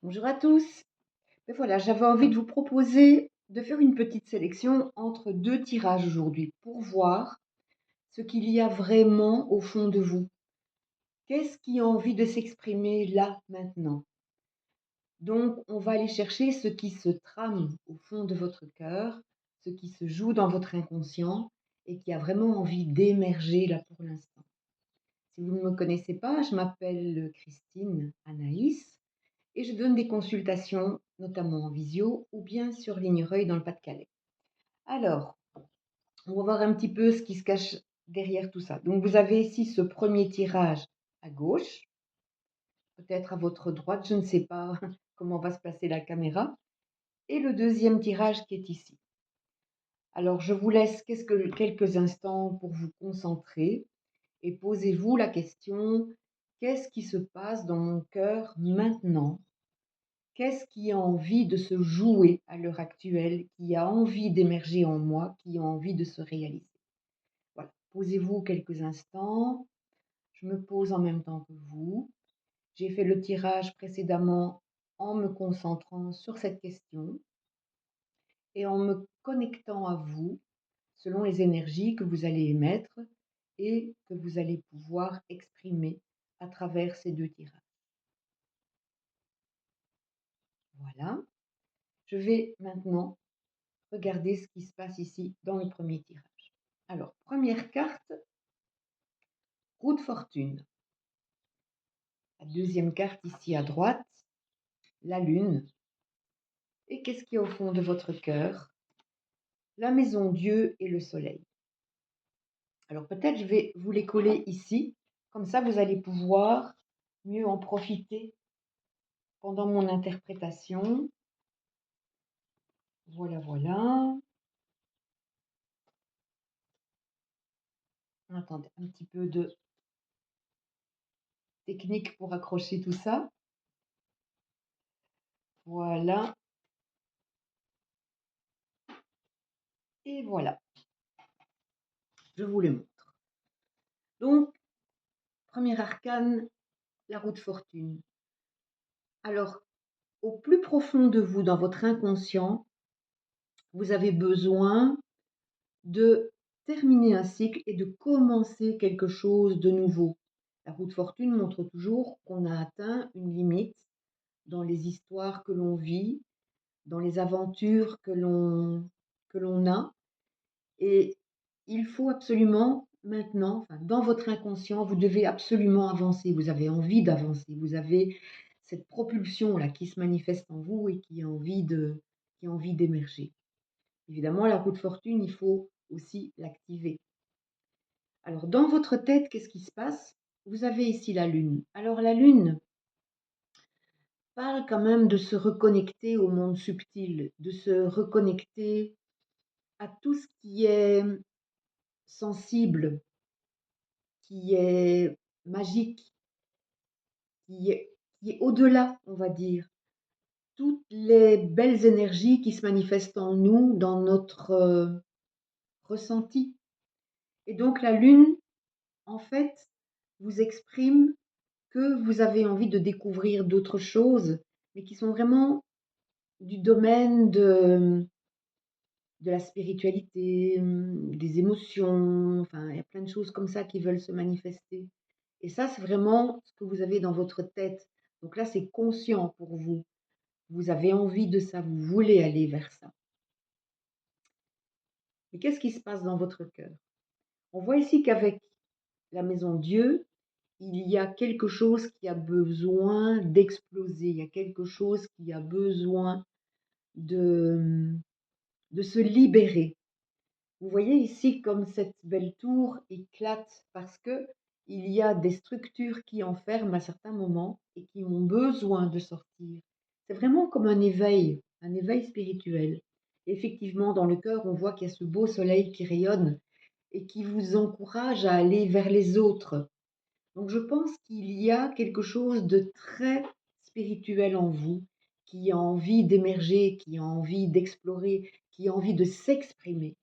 Bonjour à tous. Et voilà, j'avais envie de vous proposer de faire une petite sélection entre deux tirages aujourd'hui pour voir ce qu'il y a vraiment au fond de vous. Qu'est-ce qui a envie de s'exprimer là, maintenant? Donc, on va aller chercher ce qui se trame au fond de votre cœur, ce qui se joue dans votre inconscient et qui a vraiment envie d'émerger là pour l'instant. Si vous ne me connaissez pas, je m'appelle Christine Anaïs et je donne des consultations, notamment en visio ou bien sur Lignereuil dans le Pas-de-Calais. Alors, on va voir un petit peu ce qui se cache derrière tout ça. Donc, vous avez ici ce premier tirage à gauche, peut-être à votre droite, je ne sais pas comment va se placer la caméra, et le deuxième tirage qui est ici. Alors, je vous laisse quelques instants pour vous concentrer et posez-vous la question, qu'est-ce qui se passe dans mon cœur maintenant? Qu'est-ce qui a envie de se jouer à l'heure actuelle, qui a envie d'émerger en moi, qui a envie de se réaliser? Voilà, posez-vous quelques instants. Je me pose en même temps que vous. J'ai fait le tirage précédemment en me concentrant sur cette question et en me connectant à vous selon les énergies que vous allez émettre et que vous allez pouvoir exprimer à travers ces deux tirages. Voilà, je vais maintenant regarder ce qui se passe ici dans le premier tirage. Alors, première carte, roue de fortune. La deuxième carte ici à droite, la lune. Et qu'est-ce qu'il y a au fond de votre cœur? La maison Dieu et le soleil. Alors peut-être je vais vous les coller ici, comme ça vous allez pouvoir mieux en profiter pendant mon interprétation. Voilà, voilà. Attendez, un petit peu de technique pour accrocher tout ça. Voilà. Et voilà. Je vous le montre. Donc, premier arcane, la roue de fortune. Alors, au plus profond de vous, dans votre inconscient, vous avez besoin de terminer un cycle et de commencer quelque chose de nouveau. La roue de fortune montre toujours qu'on a atteint une limite dans les histoires que l'on vit, dans les aventures que l'on a. Et il faut absolument maintenant, enfin, dans votre inconscient, vous devez absolument avancer. Vous avez envie d'avancer. Vous avez cette propulsion-là qui se manifeste en vous et qui a envie d'émerger. Évidemment, la roue de fortune, il faut aussi l'activer. Alors, dans votre tête, qu'est-ce qui se passe? Vous avez ici la lune. Alors, la lune parle quand même de se reconnecter au monde subtil, de se reconnecter à tout ce qui est sensible, qui est magique, qui est, qui est au-delà, on va dire. Toutes les belles énergies qui se manifestent en nous, dans notre ressenti. Et donc, la lune, en fait, vous exprime que vous avez envie de découvrir d'autres choses, mais qui sont vraiment du domaine de la spiritualité, des émotions, enfin, il y a plein de choses comme ça qui veulent se manifester. Et ça, c'est vraiment ce que vous avez dans votre tête. Donc là, c'est conscient pour vous. Vous avez envie de ça, vous voulez aller vers ça. Mais qu'est-ce qui se passe dans votre cœur? On voit ici qu'avec la maison Dieu, il y a quelque chose qui a besoin d'exploser, il y a quelque chose qui a besoin de, de se libérer. Vous voyez ici comme cette belle tour éclate parce que il y a des structures qui enferment à certains moments et qui ont besoin de sortir. C'est vraiment comme un éveil spirituel. Effectivement, dans le cœur, on voit qu'il y a ce beau soleil qui rayonne et qui vous encourage à aller vers les autres. Donc je pense qu'il y a quelque chose de très spirituel en vous, qui a envie d'émerger, qui a envie d'explorer, qui a envie de s'exprimer.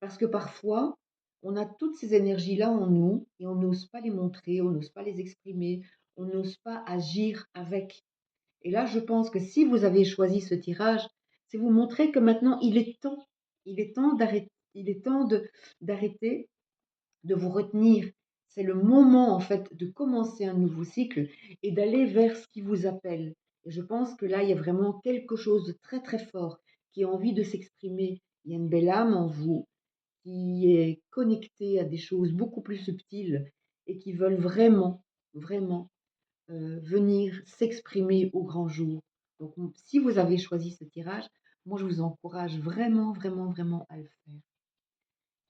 Parce que parfois, on a toutes ces énergies-là en nous et on n'ose pas les montrer, on n'ose pas les exprimer, on n'ose pas agir avec. Et là, je pense que si vous avez choisi ce tirage, c'est vous montrer que maintenant il est temps d'arrêter, il est temps d'arrêter de vous retenir. C'est le moment en fait de commencer un nouveau cycle et d'aller vers ce qui vous appelle. Et je pense que là, il y a vraiment quelque chose de très très fort qui a envie de s'exprimer. Il y a une belle âme en vous qui est connectée à des choses beaucoup plus subtiles et qui veulent vraiment, vraiment venir s'exprimer au grand jour. Donc, si vous avez choisi ce tirage, moi, je vous encourage vraiment, vraiment, vraiment à le faire.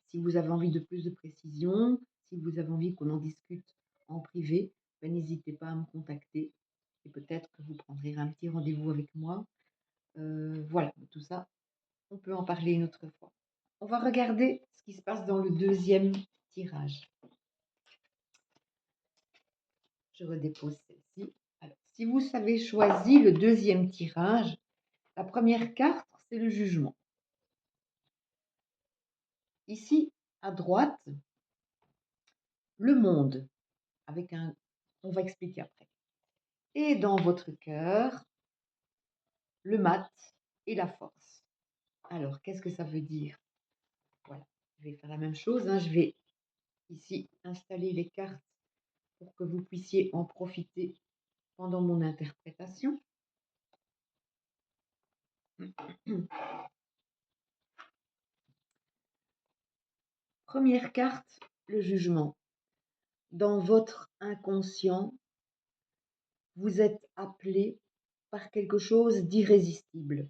Si vous avez envie de plus de précision, si vous avez envie qu'on en discute en privé, ben, n'hésitez pas à me contacter et peut-être que vous prendrez un petit rendez-vous avec moi. Voilà, tout ça, on peut en parler une autre fois. On va regarder ce qui se passe dans le deuxième tirage. Je redépose celle-ci. Alors, si vous avez choisi le deuxième tirage, la première carte, c'est le jugement. Ici, à droite, le monde, avec un... On va expliquer après. Et dans votre cœur, le mat et la force. Alors, qu'est-ce que ça veut dire? Voilà, je vais faire la même chose. Je vais ici installer les cartes pour que vous puissiez en profiter pendant mon interprétation. Première carte, le jugement. Dans votre inconscient, vous êtes appelé par quelque chose d'irrésistible.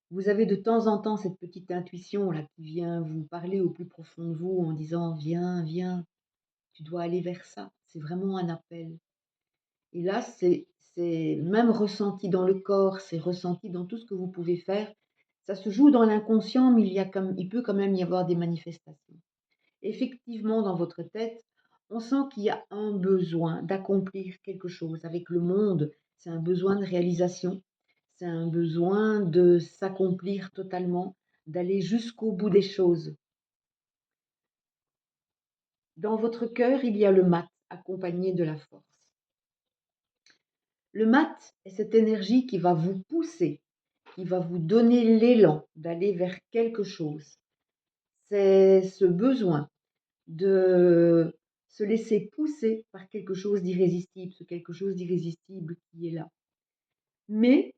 Vous avez de temps en temps cette petite intuition là qui vient vous parler au plus profond de vous en disant viens, viens, tu dois aller vers ça. C'est vraiment un appel. Et là, c'est même ressenti dans le corps, c'est ressenti dans tout ce que vous pouvez faire. Ça se joue dans l'inconscient, mais il peut quand même y avoir des manifestations. Effectivement, dans votre tête, on sent qu'il y a un besoin d'accomplir quelque chose avec le monde. C'est un besoin de réalisation, c'est un besoin de s'accomplir totalement, d'aller jusqu'au bout des choses. Dans votre cœur, il y a le mat, accompagné de la force. Le mat est cette énergie qui va vous pousser, qui va vous donner l'élan d'aller vers quelque chose. C'est ce besoin de se laisser pousser par quelque chose d'irrésistible, ce quelque chose d'irrésistible qui est là. Mais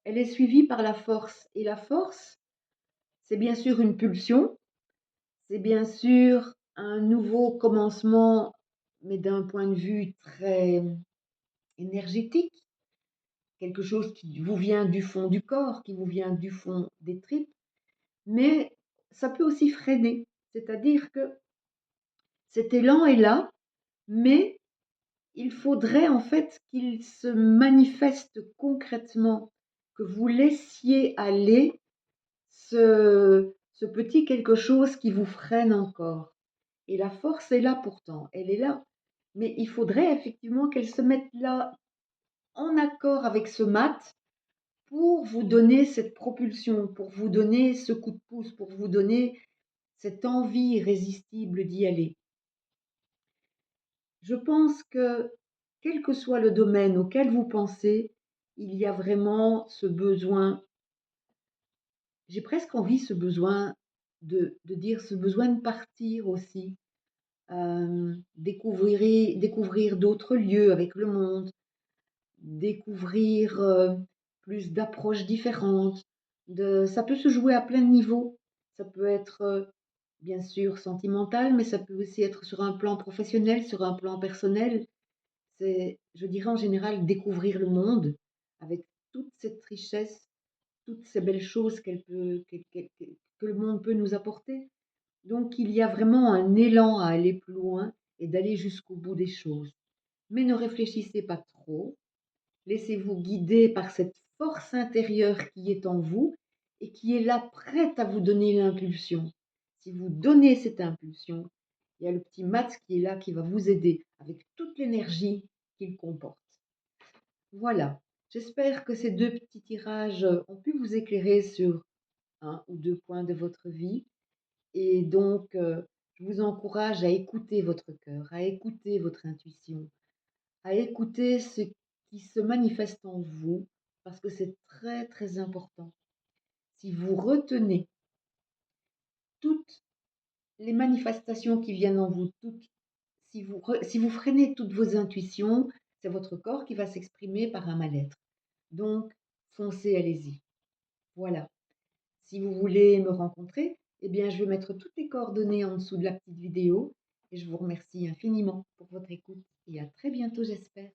elle est suivie par la force. Et la force, c'est bien sûr une pulsion, c'est bien sûr un nouveau commencement, mais d'un point de vue très énergétique, quelque chose qui vous vient du fond du corps, qui vous vient du fond des tripes, mais ça peut aussi freiner. C'est-à-dire que cet élan est là, mais il faudrait en fait qu'il se manifeste concrètement, que vous laissiez aller ce petit quelque chose qui vous freine encore. Et la force est là pourtant, elle est là. Mais il faudrait effectivement qu'elle se mette là en accord avec ce mat pour vous donner cette propulsion, pour vous donner ce coup de pouce, pour vous donner cette envie irrésistible d'y aller. Je pense que, quel que soit le domaine auquel vous pensez, il y a vraiment ce besoin, j'ai presque envie ce besoin de dire ce besoin de partir aussi, découvrir d'autres lieux avec le monde, découvrir plus d'approches différentes. Ça peut se jouer à plein de niveaux. Ça peut être bien sûr sentimental, mais ça peut aussi être sur un plan professionnel, sur un plan personnel. C'est, je dirais en général, découvrir le monde avec toute cette richesse, toutes ces belles choses que le monde peut nous apporter. Donc il y a vraiment un élan à aller plus loin et d'aller jusqu'au bout des choses. Mais ne réfléchissez pas trop, laissez-vous guider par cette force intérieure qui est en vous et qui est là prête à vous donner l'impulsion. Si vous donnez cette impulsion, il y a le petit mat qui est là, qui va vous aider avec toute l'énergie qu'il comporte. Voilà, j'espère que ces deux petits tirages ont pu vous éclairer sur un ou deux points de votre vie. Et donc, je vous encourage à écouter votre cœur, à écouter votre intuition, à écouter ce qui se manifestent en vous, parce que c'est très, très important. Si vous retenez toutes les manifestations qui viennent en vous, si vous freinez toutes vos intuitions, c'est votre corps qui va s'exprimer par un mal-être. Donc, foncez, allez-y. Voilà. Si vous voulez me rencontrer, eh bien, je vais mettre toutes les coordonnées en dessous de la petite vidéo et je vous remercie infiniment pour votre écoute et à très bientôt, j'espère.